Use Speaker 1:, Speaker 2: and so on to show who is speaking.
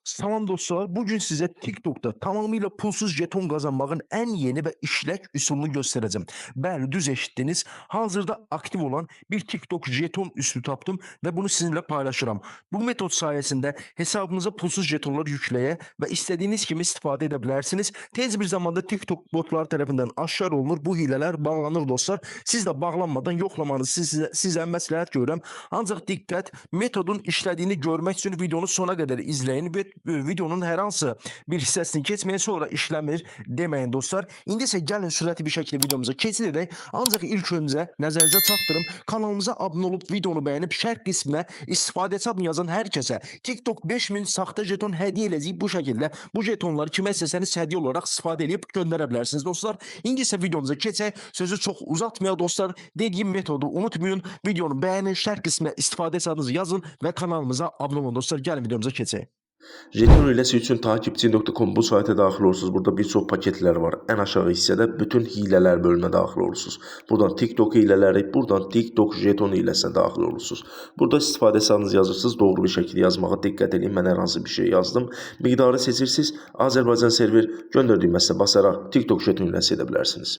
Speaker 1: Salam dostlar, bugün size TikTok'ta tamamıyla pulsuz jeton kazanmanın en yeni ve işlek üsulunu göstereceğim. Bəli, düz eşitdiniz. Hazırda aktif olan bir TikTok jeton üsulu tapdım ve bunu sizinle paylaşıram. Bu metot sayesinde hesabınıza pulsuz jetonlar yükleye ve istediğiniz gibi istifade edebilirsiniz. Tez bir zamanda TikTok botları tarafından aşağı olunur. Bu hileler bağlanır dostlar. Siz de bağlanmadan yoklamanızı size məsləhət görürəm. Ancaq dikkat, metodun işlediğini görmek için videonu sona kadar izleyin ve videonun her hansı bir hissəsini keçməyin, sonra işləmir deməyin dostlar. İndi isə gəlin sürətli bir şəkildə videomuza keçirik. Ancaq ilk öncə nəzərinizə çatdırım, kanalımıza abunə olub videonu bəyənib şərh qisminə istifadə hesabını yazan hər kəsə TikTok 5000 saxta jeton hədiyyə eləyəcək. Bu şəkildə bu jetonları kimə istəsəniz hədiyyə olaraq istifadə edib göndərə bilərsiniz dostlar. İndi isə videomuza keçək. Sözü çox uzatmayaq dostlar. Dediyim metodu unutmayın. Videonu bəyənin, şərh qisminə istifadə hesabınızı yazın və kanalımıza abunə olun dostlar. Gəlin videomuza keçək.
Speaker 2: Jeton hilesi için takipçi.com bu sayta daxil olursunuz. Burada bir çox paketlər var. Ən aşağı hissədə bütün hilələr bölümünə daxil olursunuz. Buradan TikTok hilələri, buradan TikTok jeton hiləsinə daxil olursunuz. Burada istifadə hesabınızı yazırsınız. Doğru bir şəkildə yazmağa diqqət edin. Mən hər hansı bir şey yazdım. Miqdarı seçirsiniz. Azərbaycan server göndərdiyim məsələ basaraq TikTok jeton hiləsi edə bilərsiniz.